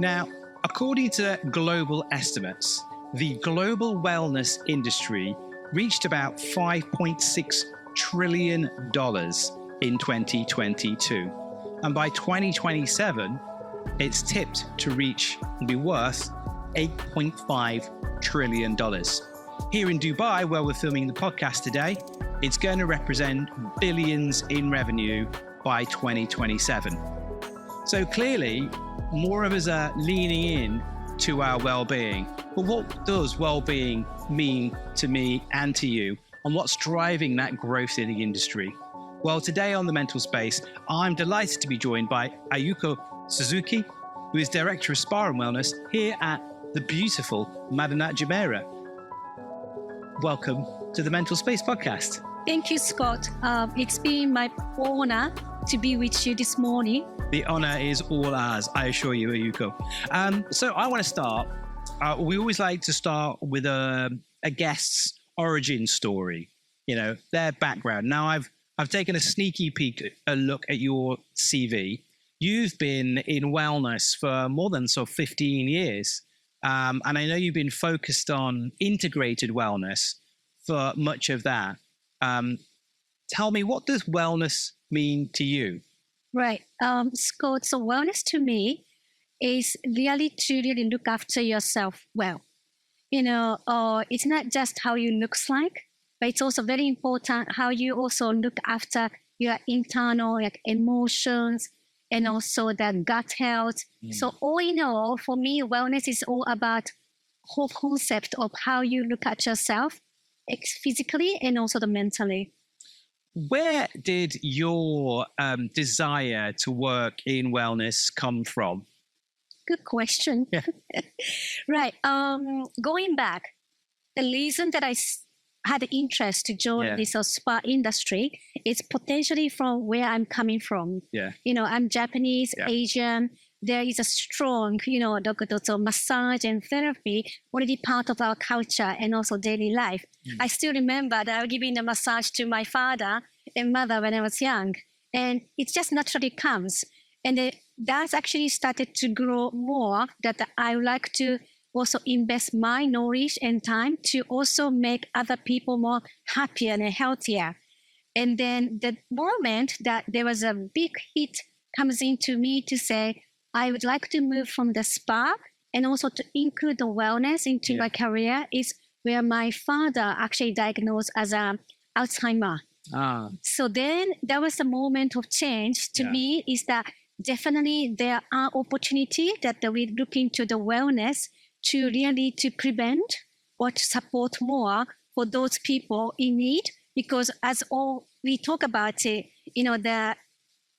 Now, according to global estimates, the global wellness industry reached about $5.6 trillion in 2022. And by 2027, it's tipped to reach and be worth $8.5 trillion. Here in Dubai, where we're filming the podcast today, it's going to represent billions in revenue by 2027. So clearly, more of us are leaning in to our well-being. But what does well-being mean to me and to you? And what's driving that growth in the industry? Well, today on The Mental Space, I'm delighted to be joined by Ayuko Suzuki, who is Director of Spa and Wellness here at the beautiful Madinat Jumeirah. Welcome to the Mental Space podcast. Thank you, Scott. It's been my honor to be with you this morning. The honor is all ours, I assure you, Ayuko. So I want to start. We always like to start with a guest's origin story, their background. Now, I've taken a sneaky peek, a look at your CV. You've been in wellness for more than 15 years. And I know you've been focused on integrated wellness for much of that. Tell me, what does wellness mean to you? Right. Scott, so wellness to me is really to really look after yourself well. It's not just how you looks like, but it's also very important how you also look after your internal emotions and also the gut health. So all in all, for me, wellness is all about whole concept of how you look at yourself physically and also mentally. Where did your desire to work in wellness come from? Good question. Yeah. Right. Going back, the reason that I had interest to join this spa industry is potentially from where I'm coming from. Yeah. I'm Japanese, Asian. There is a strong, so massage and therapy already part of our culture and also daily life. I still remember that I was giving a massage to my father and mother when I was young. And it just naturally comes. And that's actually started to grow more, that I would like to also invest my knowledge and time to also make other people more happier and healthier. And then the moment that there was a big hit comes into me to say, I would like to move from the spa and also to include the wellness into my career is where my father actually diagnosed as Alzheimer. So then there was a moment of change to me is that definitely there are opportunities that we look into the wellness to really to prevent or to support more for those people in need. Because as all we talk about it, the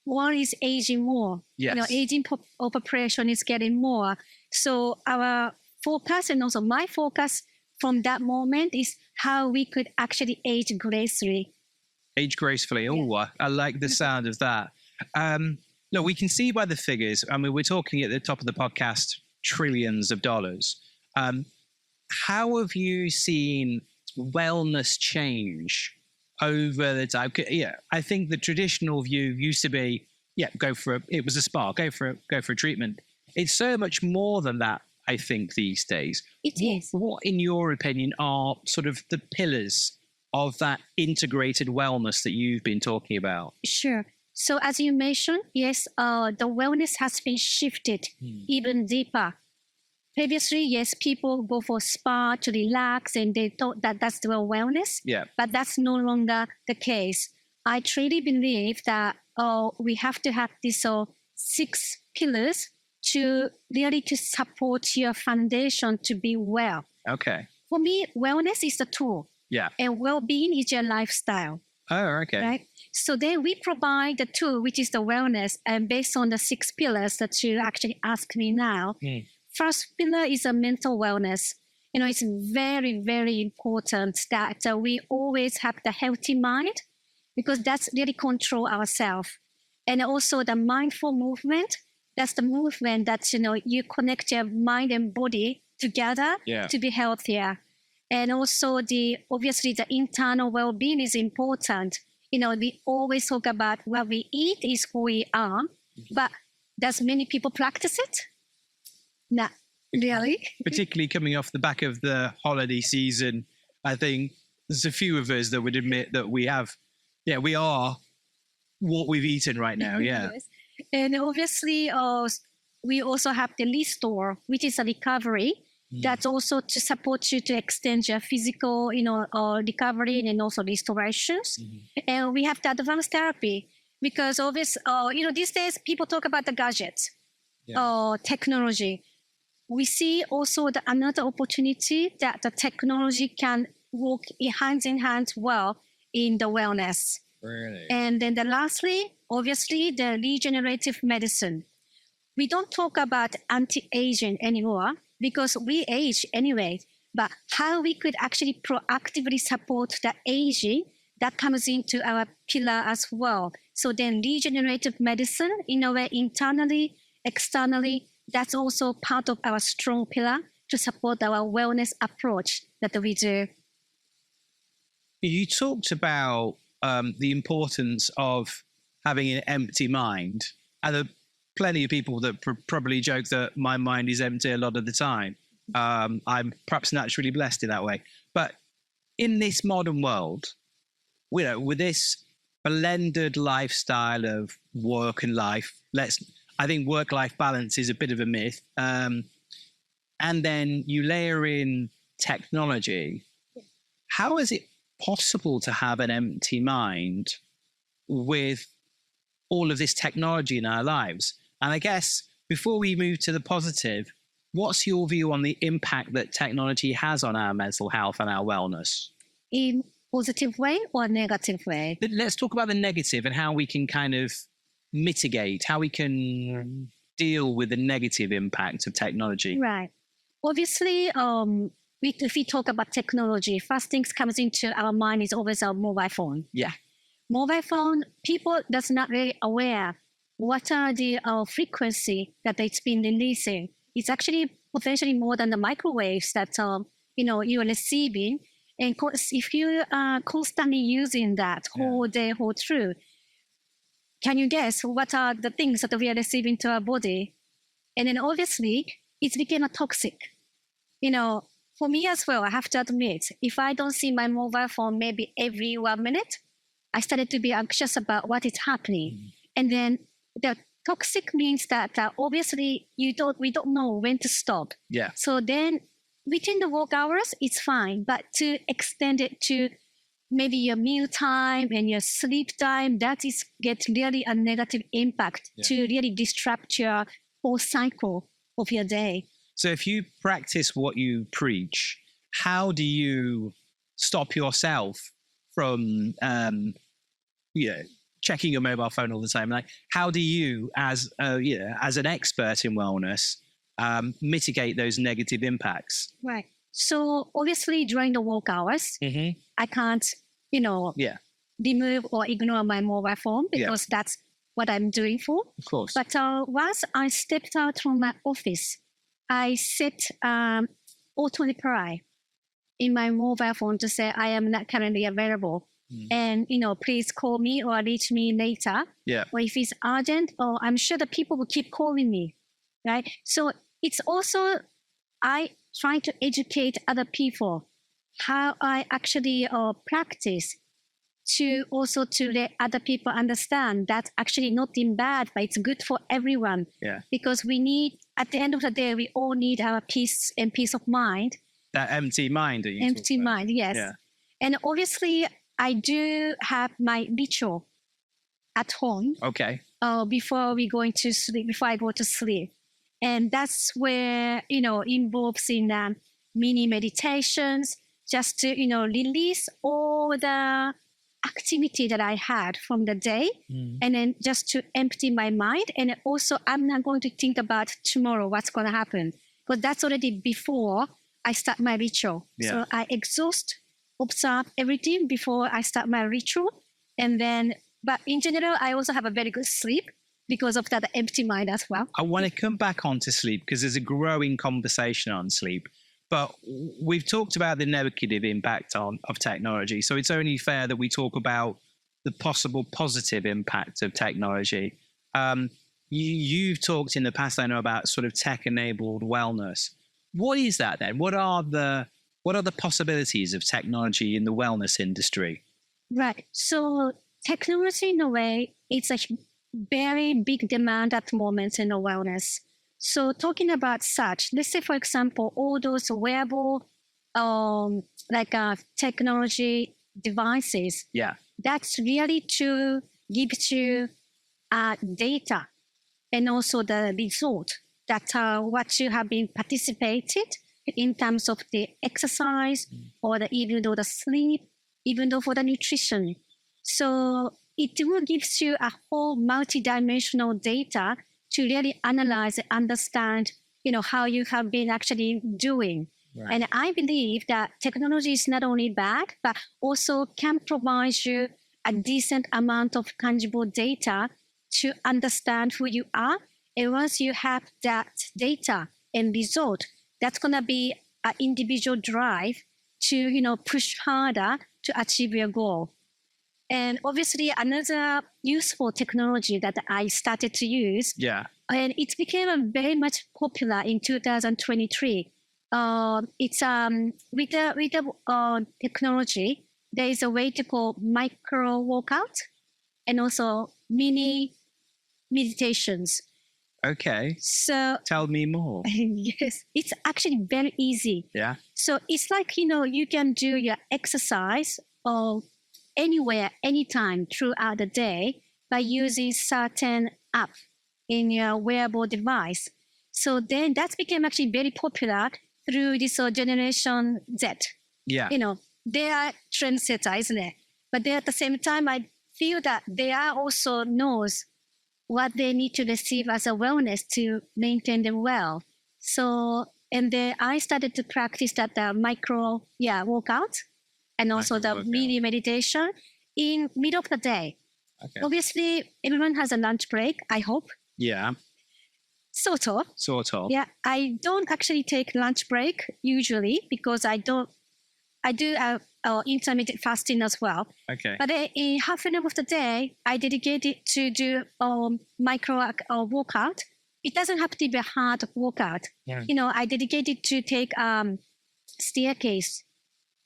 world is aging more. Yes. Aging population is getting more. So our focus and also my focus from that moment is how we could actually age gracefully. Age gracefully. Oh, I like the sound of that. Look, we can see by the figures. I mean, we're talking at the top of the podcast, trillions of dollars. How have you seen wellness change over the time? I think the traditional view used to be, it was a spa, go for a treatment. It's so much more than that, I think, these days. It is. What, in your opinion, are sort of the pillars of that integrated wellness that you've been talking about? Sure. So as you mentioned, yes, the wellness has been shifted even deeper. Previously, yes, people go for spa to relax and they thought that that's the wellness. Yeah. But that's no longer the case. I truly believe that we have to have these 6 pillars to really to support your foundation to be well. Okay. For me, wellness is the tool. Yeah. And well-being is your lifestyle. Oh, okay. Right? So then we provide the tool, which is the wellness, and based on the 6 pillars that you actually ask me now. First pillar is a mental wellness. It's very, very important that we always have the healthy mind because that's really control ourselves. And also the mindful movement, that's the movement that, you connect your mind and body together to be healthier. And also obviously the internal well-being is important. We always talk about what we eat is who we are, but does many people practice it? Not really. Particularly coming off the back of the holiday season, I think there's a few of us that would admit that we are what we've eaten right now. Yeah. Yes. And obviously, we also have the restore, which is a recovery. That's also to support you to extend your physical, recovery and also restorations. And we have the advanced therapy because these days people talk about the gadgets, technology. We see also another opportunity that the technology can work hand in hand well in the wellness. Really? And then lastly, obviously, the regenerative medicine. We don't talk about anti-aging anymore because we age anyway, but how we could actually proactively support the aging that comes into our pillar as well. So then regenerative medicine, in a way, internally, externally, that's also part of our strong pillar to support our wellness approach that we do. You talked about the importance of having an empty mind. And there are plenty of people that probably joke that my mind is empty a lot of the time. I'm perhaps naturally blessed in that way. But in this modern world, with this blended lifestyle of work and life, I think work-life balance is a bit of a myth. And then you layer in technology. How is it possible to have an empty mind with all of this technology in our lives? And I guess before we move to the positive, what's your view on the impact that technology has on our mental health and our wellness? In positive way or negative way? Let's talk about the negative and how we can kind of mitigate, how we can deal with the negative impact of technology. Right. Obviously, if we talk about technology, first things comes into our mind is always our mobile phone. Yeah. Mobile phone, people that's not really aware what are the frequency that it's been releasing. It's actually potentially more than the microwaves that you're receiving. And if you are constantly using that whole day, whole through, can you guess what are the things that we are receiving to our body? And then obviously, it became a toxic. For me as well, I have to admit, if I don't see my mobile phone maybe every 1 minute, I started to be anxious about what is happening. And then the toxic means that obviously we don't know when to stop. Yeah. So then within the work hours, it's fine. But to extend it to maybe your meal time and your sleep time, get really a negative impact to really disrupt your whole cycle of your day. So if you practice what you preach, how do you stop yourself from checking your mobile phone all the time? Like, how do you, as an expert in wellness, mitigate those negative impacts? Right. So obviously during the work hours, I can't, remove or ignore my mobile phone because that's what I'm doing for. Of course. But once I stepped out from my office, I set auto reply in my mobile phone to say I am not currently available. And, please call me or reach me later. Yeah. Or if it's urgent, I'm sure the people will keep calling me, right? So it's also, I try to educate other people how I actually practice to let other people understand that's actually nothing bad, but it's good for everyone. Yeah. Because we need, at the end of the day, we all need our peace and peace of mind. That empty mind that you Empty mind, yes. Yeah. And obviously, I do have my ritual at home. Okay. Before I go to sleep. And that's where, involves in mini meditations, just to, release all the activity that I had from the day. And then just to empty my mind. And also, I'm not going to think about tomorrow, what's going to happen. Because that's already before I start my ritual. Yeah. So I observe everything before I start my ritual. And then, but in general, I also have a very good sleep because of that empty mind as well. I want to come back onto sleep because there's a growing conversation on sleep. But we've talked about the negative impact of technology. So it's only fair that we talk about the possible positive impact of technology. You've talked in the past, I know, about sort of tech-enabled wellness. What is that then? What are the possibilities of technology in the wellness industry? Right. So technology, in a way, it's a very big demand at the moment in the wellness. So talking about such, let's say, for example, all those wearable, technology devices. Yeah. That's really to give you data and also the result that what you have been participated in terms of the exercise or even though the sleep, even though for the nutrition. So it will give you a whole multidimensional data to really analyze and understand, how you have been actually doing. Right. And I believe that technology is not only bad, but also can provide you a decent amount of tangible data to understand who you are. And once you have that data and result, that's going to be an individual drive to, push harder to achieve your goal. And obviously, another useful technology that I started to use, and it became very much popular in 2023. It's with the technology, there is a way to call micro workout and also mini meditations. Okay. So tell me more. Yes, it's actually very easy. Yeah. So it's like, you can do your exercise anywhere, anytime throughout the day by using certain app in your wearable device. So then that became actually very popular through this Generation Z. Yeah. They are trendsetter, isn't it? But then at the same time, I feel that they are also knows what they need to receive as a wellness to maintain them well. So, and then I started to practice that micro workout and also the mini meditation in middle of the day. Okay. Obviously, everyone has a lunch break, I hope. Yeah. Sort of. Yeah, I don't actually take lunch break usually because I do intermittent fasting as well. Okay. But in half an hour of the day, I dedicate it to do micro workout. It doesn't have to be a hard workout. Yeah. I dedicate it to take staircase,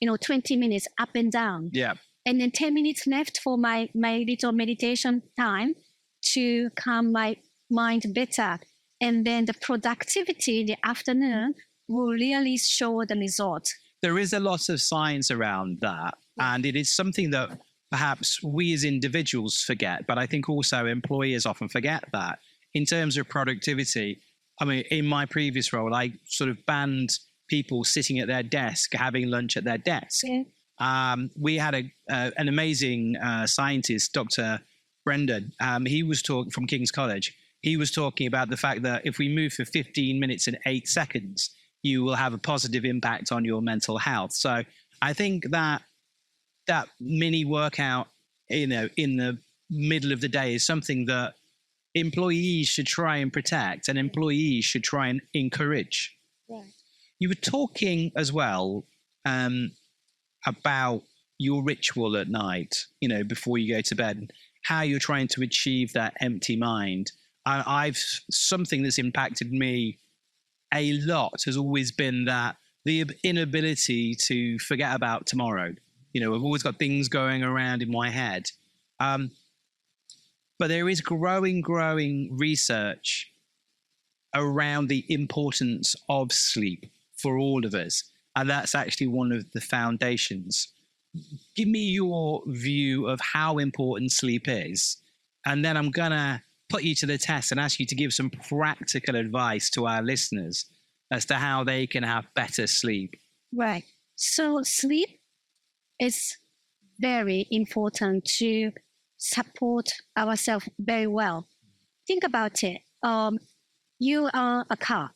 20 minutes up and down. Yeah. And then 10 minutes left for my little meditation time to calm my mind better. And then the productivity in the afternoon will really show the result. There is a lot of science around that. And it is something that perhaps we as individuals forget, but I think also employers often forget that. In terms of productivity, I mean, in my previous role, I sort of banned people sitting at their desk, having lunch at their desk. Yeah. We had an amazing scientist, Dr. Brendan. He was talking from King's College. He was talking about the fact that if we move for 15 minutes and 8 seconds, you will have a positive impact on your mental health. So I think that mini workout, in the middle of the day is something that employees should try and protect and employees should try and encourage. Right. You were talking as well about your ritual at night, before you go to bed, how you're trying to achieve that empty mind. Something that's impacted me a lot has always been that the inability to forget about tomorrow. I've always got things going around in my head. But there is growing research around the importance of sleep for all of us. And that's actually one of the foundations. Give me your view of how important sleep is. And then I'm going to put you to the test and ask you to give some practical advice to our listeners as to how they can have better sleep. Right. So sleep is very important to support ourselves very well. Think about it. You are a car.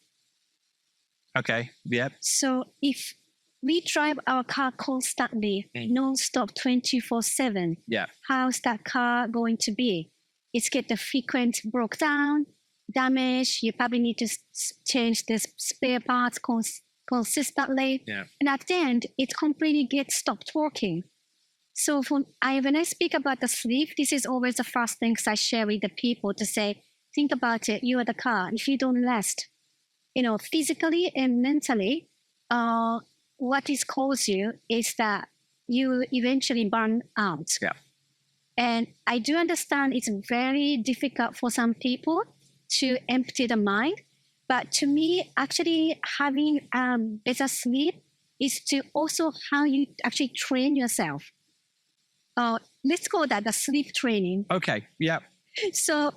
Okay. Yep. So if we drive our car constantly, non-stop, 24/7, how's that car going to be? It's get the frequent broke down, damage. You probably need to change the spare parts consistently. Yeah. And at the end, it completely gets stopped working. So when I speak about the sleep, this is always the first things I share with the people to say, think about it, you are the car. If you don't rest, physically and mentally, what is cause you is that you eventually burn out. Yeah. And I do understand it's very difficult for some people to empty the mind. But to me, actually having better sleep is to also how you actually train yourself. Let's call that the sleep training. Okay. Yeah. So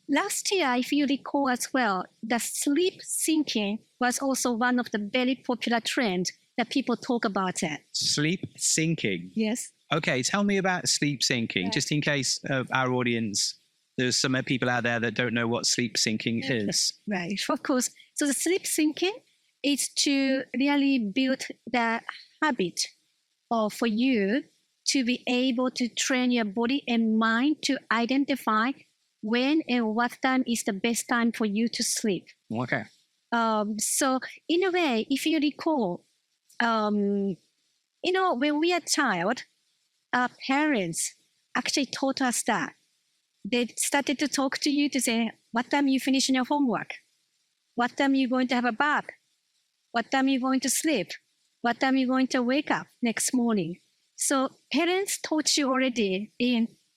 last year, if you recall as well, the sleep syncing was also one of the very popular trends that people talk about it. Sleep syncing. Yes. Okay, tell me about sleep syncing, just in case our audience, there's some people out there that don't know what sleep syncing is. Right, of course. So the sleep syncing is to really build the habit for you to be able to train your body and mind to identify when and what time is the best time for you to sleep. Okay. So in a way, if you recall, when we are child, our parents actually taught us that. They started to talk to you to say, what time you finish your homework? What time you going to have a bath? What time you going to sleep? What time you going to wake up next morning? So parents taught you already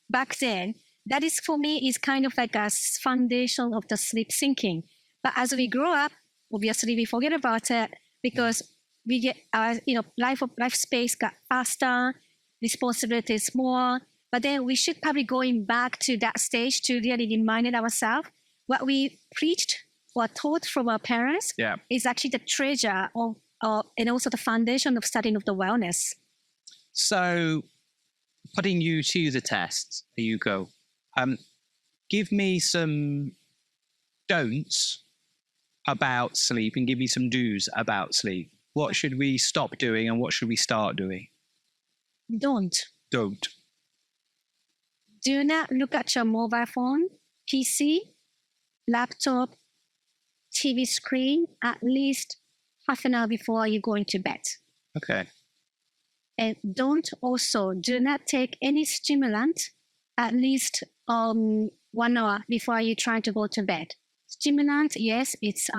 back then. That is for me is kind of like a foundation of the sleep syncing. But as we grow up, obviously we forget about it because we get our life space got faster, responsibilities more. But then we should probably going back to that stage to really remind ourselves what we preached or taught from our parents is actually the treasure of and also the foundation of studying of the wellness. So, putting you to the test, Ayuko, give me some don'ts about sleep and give me some do's about sleep. What should we stop doing and what should we start doing? Don't. Do not look at your mobile phone, PC, laptop, TV screen at least half an hour before you're going to bed. Okay. And do not take any stimulant at least 1 hour before you try to go to bed. Stimulant, yes, it's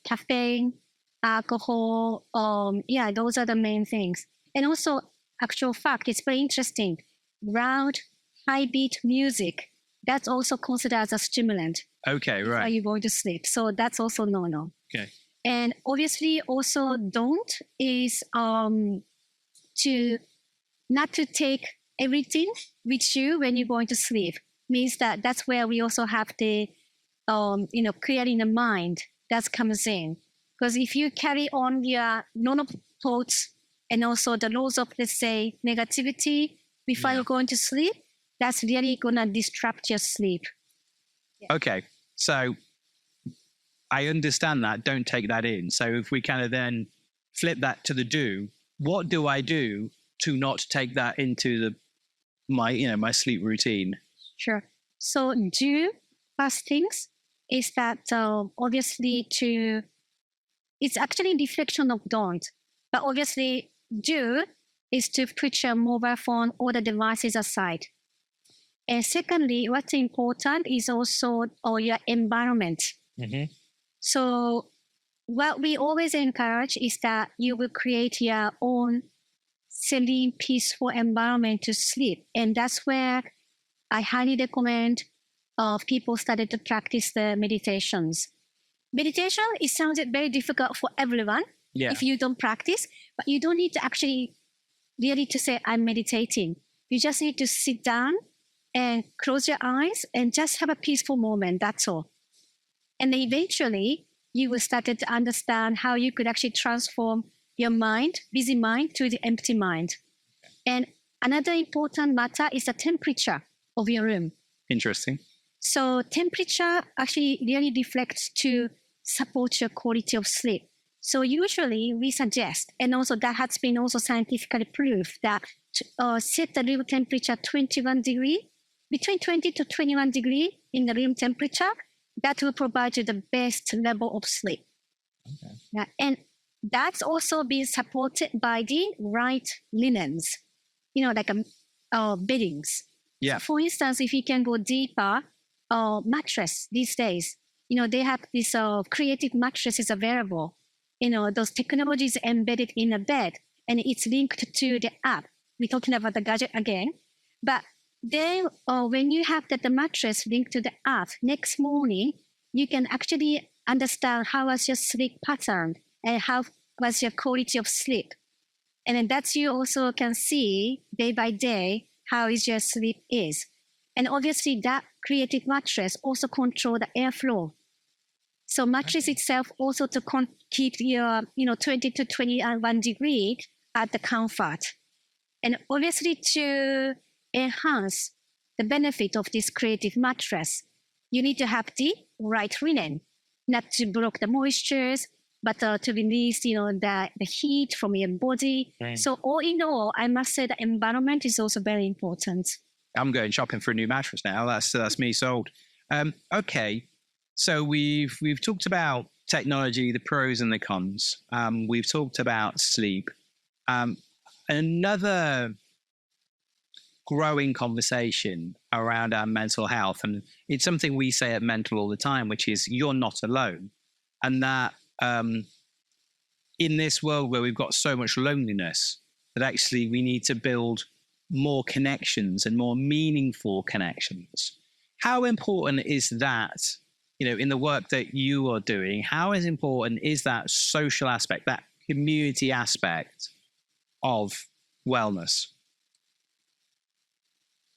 caffeine, alcohol, those are the main things. And also, actual fact, it's very interesting. Loud, high beat music, that's also considered as a stimulant. Okay, right. Are you going to sleep? So that's also no. Okay. And obviously also don't is not to take everything with you when you're going to sleep. Means that's where we also have the clearing the mind that comes in. Because if you carry on your normal thoughts and also the laws of, let's say, negativity before you're going to sleep, that's really going to disrupt your sleep. Yeah. Okay, so I understand that. Don't take that in. So if we kind of then flip that to the do, what do I do to not take that into my sleep routine? Sure. So do first things is that obviously it's actually reflection of don't, but obviously do is to put your mobile phone or the devices aside. And secondly, what's important is also your environment. Mm-hmm. So what we always encourage is that you will create your own serene, peaceful environment to sleep. And that's where I highly recommend people started to practice the meditations. Meditation, it sounds very difficult for everyone if you don't practice, but you don't need to actually really to say, I'm meditating. You just need to sit down and close your eyes and just have a peaceful moment, that's all. And then eventually, you will start to understand how you could actually transform your mind, busy mind, to the empty mind. And another important matter is the temperature of your room. Interesting. So temperature actually really reflects to support your quality of sleep. So usually we suggest, and also that has been also scientifically proved, that set the room temperature 21 degree, between 20 to 21 degree in the room temperature, that will provide you the best level of sleep. Okay. Yeah, and that's also being supported by the right linens, like beddings. Yeah. So for instance, if you can go deeper, mattress these days. They have these creative mattresses available. Those technologies embedded in a bed, and it's linked to the app. We're talking about the gadget again. But then when you have the mattress linked to the app, next morning, you can actually understand how was your sleep pattern and how was your quality of sleep. And then that you also can see day by day how is your sleep is. And obviously that creative mattress also control the airflow. So mattress itself also to keep your 20 to 21 degree at the comfort. And obviously to enhance the benefit of this creative mattress, you need to have the right linen, not to block the moistures, but to release the heat from your body. Right. So all in all, I must say the environment is also very important. I'm going shopping for a new mattress now. That's me sold. Okay, so we've talked about technology, the pros and the cons. We've talked about sleep. Another growing conversation around our mental health, and it's something we say at Mentl all the time, which is you're not alone, and that in this world where we've got so much loneliness, that actually we need to build more connections and more meaningful connections. How important is that, in the work that you are doing? How important is that social aspect, that community aspect of wellness?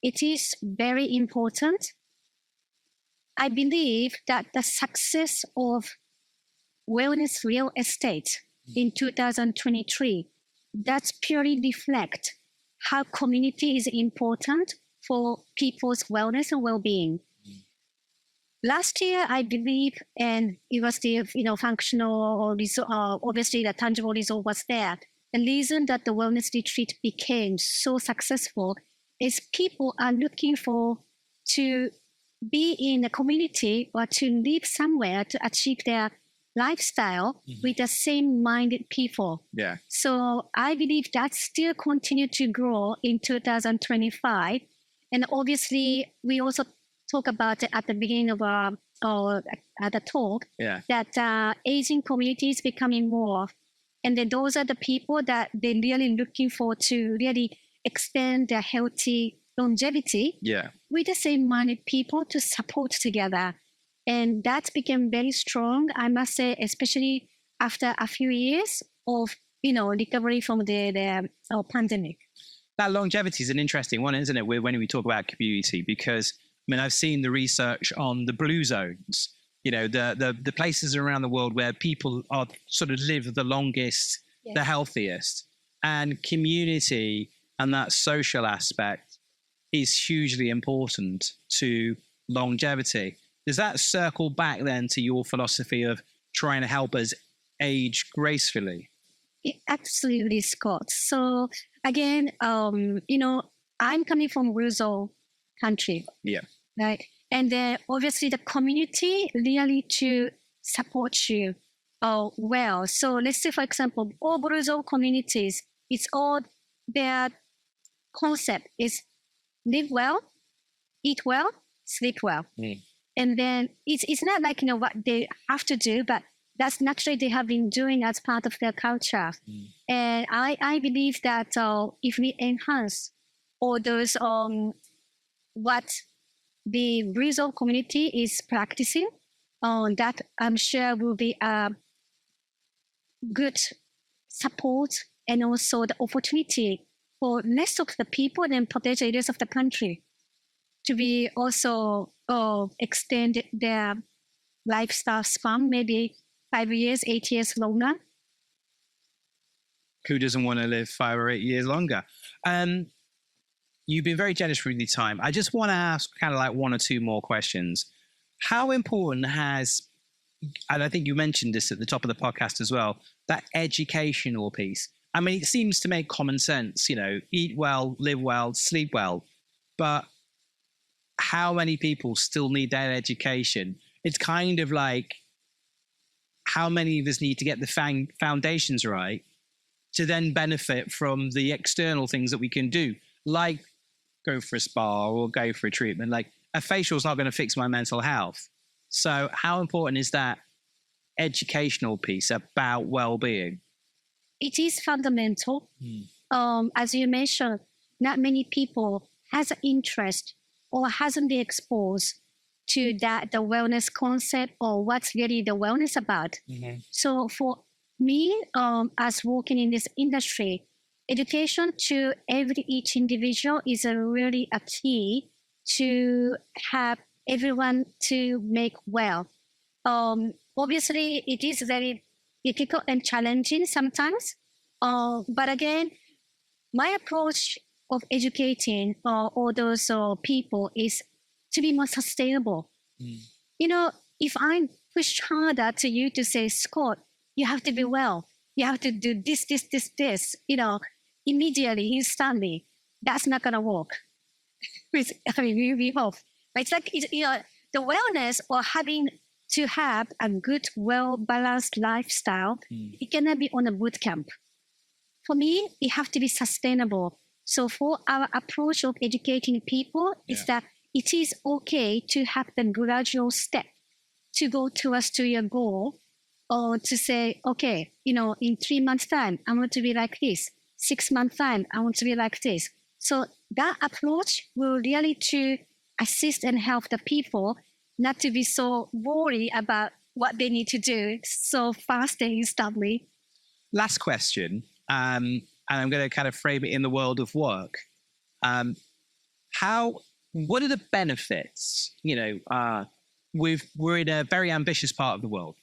It is very important. I believe that the success of wellness real estate in 2023, that's purely reflect how community is important for people's wellness and well-being. Last year, I believe, and it was the functional, obviously the tangible result was there. The reason that the wellness retreat became so successful is people are looking to be in a community or to live somewhere to achieve their lifestyle with the same minded people. Yeah. So I believe that still continue to grow in 2025. And obviously, we also talk about it at the beginning of the talk, that aging community is becoming more. And then those are the people that they're really looking for to really extend their healthy longevity with the same-minded people to support together. And that became very strong, I must say, especially after a few years of, recovery from the pandemic. That longevity is an interesting one, isn't it? When we talk about community, because I've seen the research on the blue zones, the places around the world where people are sort of live the longest, the healthiest, and community and that social aspect is hugely important to longevity. Does that circle back then to your philosophy of trying to help us age gracefully? Absolutely, Scott. So again, I'm coming from rural country. Yeah. Right. And then obviously the community really to support you well. So let's say, for example, all rural communities, it's all their concept is live well, eat well, sleep well. And then it's not like, what they have to do, but that's naturally they have been doing as part of their culture. And I believe that if we enhance all those what the rural community is practicing, that I'm sure will be a good support and also the opportunity for rest of the people and potential areas of the country to be also extend their lifestyle span, maybe 5 years, 8 years longer. Who doesn't want to live 5 or 8 years longer? You've been very generous with your time. I just want to ask kind of like one or two more questions. How important has, and I think you mentioned this at the top of the podcast as well, that educational piece? It seems to make common sense, eat well, live well, sleep well, but how many people still need that education? It's kind of like, how many of us need to get the foundations right to then benefit from the external things that we can do, like go for a spa or go for a treatment? Like, a facial is not going to fix my mental health. So how important is that educational piece about well-being? It is fundamental. As you mentioned, not many people has an interest or hasn't been exposed to the wellness concept or what's really the wellness about. So for me, as working in this industry, education to each individual is really a key to have everyone to make well. Obviously, it is very difficult and challenging sometimes. But again, my approach of educating all those people is to be more sustainable. You know, if I push harder to you to say, Scott, you have to be well, you have to do this, you know, immediately, instantly, that's not going to work. We hope. But it's like, you know, the wellness or having to have a good, well-balanced lifestyle, it cannot be on a boot camp. For me, it has to be sustainable. So for our approach of educating people is that it is okay to have the gradual step to go towards to your goal, or to say, okay, you know, in 3 months' time, I want to be like this. 6 months' time, I want to be like this. So that approach will really to assist and help the people not to be so worried about what they need to do so fast and instantly. Last question, and I'm going to kind of frame it in the world of work. What are the benefits? You know, we're in a very ambitious part of the world.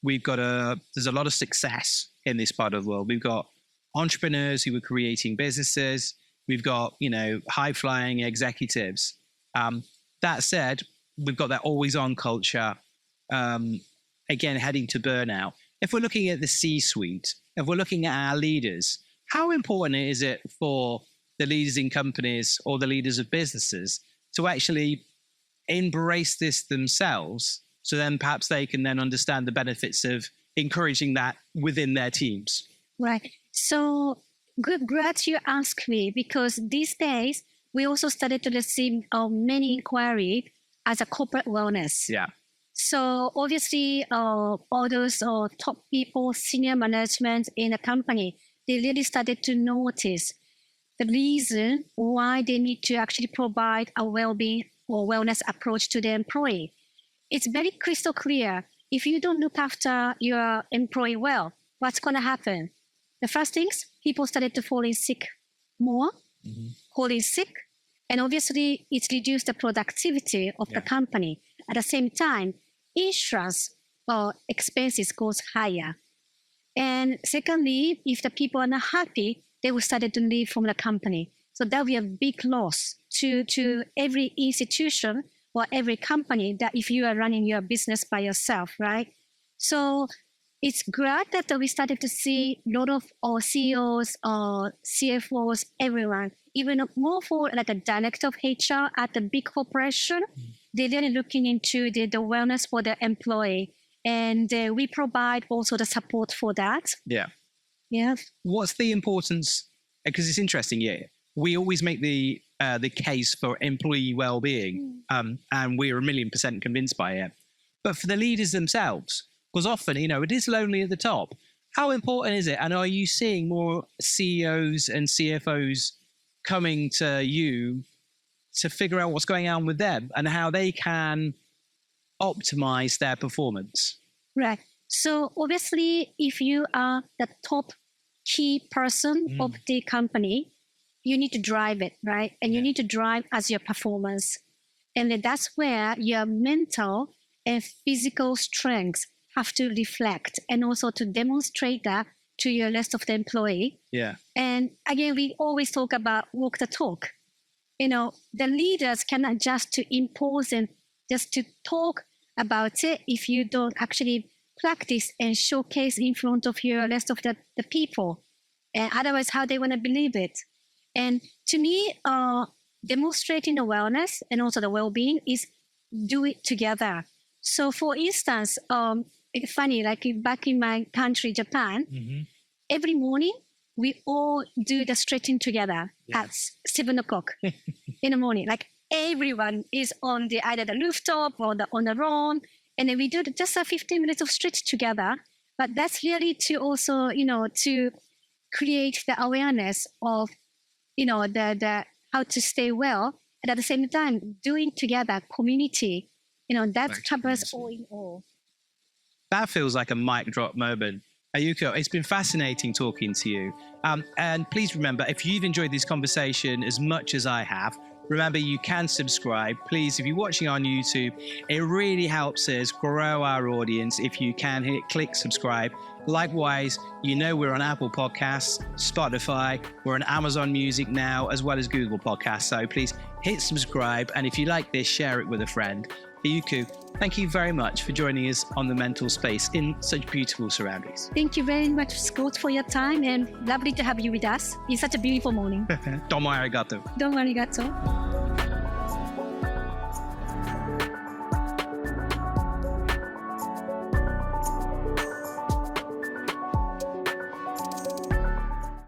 There's a lot of success in this part of the world. We've got entrepreneurs who are creating businesses. We've got, you know, high flying executives. That said, we've got that always on culture, again, heading to burnout. If we're looking at the C-suite, if we're looking at our leaders, how important is it for the leaders in companies or the leaders of businesses to actually embrace this themselves, so then perhaps they can then understand the benefits of encouraging that within their teams? Right. So glad you asked me, because these days we also started to receive many inquiries as a corporate wellness. Yeah. So obviously, all those top people, senior management in a company, they really started to notice the reason why they need to actually provide a well-being or wellness approach to the employee. It's very crystal clear. If you don't look after your employee well, what's going to happen? The first things, people started to fall in sick more, falling sick, and obviously it's reduced the productivity of the company. At the same time, insurance expenses goes higher. And secondly, if the people are not happy, they will start to leave from the company. So that will be a big loss to every institution or every company, that if you are running your business by yourself, right? So it's great that we started to see a lot of CEOs, CFOs, everyone, even more for like a director of HR at the big corporation. They're really looking into the wellness for the employee. And we provide also the support for that. Yeah. Yeah. What's the importance? Because it's interesting, we always make the case for employee well-being, and we're 1,000,000% convinced by it. But for the leaders themselves, because often, you know, it is lonely at the top. How important is it? And are you seeing more CEOs and CFOs coming to you to figure out what's going on with them and how they can optimize their performance? Right. So obviously, if you are the top key person of the company, you need to drive it, right? And you need to drive as your performance. And then that's where your mental and physical strengths have to reflect, and also to demonstrate that to your rest of the employee. Yeah. And again, we always talk about walk the talk. You know, the leaders cannot just to impose and just to talk about it if you don't actually practice and showcase in front of your rest of the people. And otherwise, how they want to believe it. And to me, demonstrating the wellness and also the well-being is do it together. So for instance, it's funny, like back in my country, Japan, every morning we all do the stretching together at 7 o'clock in the morning. Like everyone is on either the rooftop or on the lawn, and then we do just a 15 minutes of stretch together. But that's really to also, to create the awareness of, the how to stay well, and at the same time doing together community. That covers all in all. That feels like a mic drop moment. Ayuko, it's been fascinating talking to you. And please remember, if you've enjoyed this conversation as much as I have, remember you can subscribe. Please, if you're watching on YouTube, it really helps us grow our audience. If you can click subscribe. Likewise, we're on Apple Podcasts, Spotify, we're on Amazon Music now, as well as Google Podcasts. So please hit subscribe. And if you like this, share it with a friend. Ayuko, thank you very much for joining us on the mental space in such beautiful surroundings. Thank you very much, Scott, for your time, and lovely to have you with us in such a beautiful morning. Domo arigato. Domo arigato.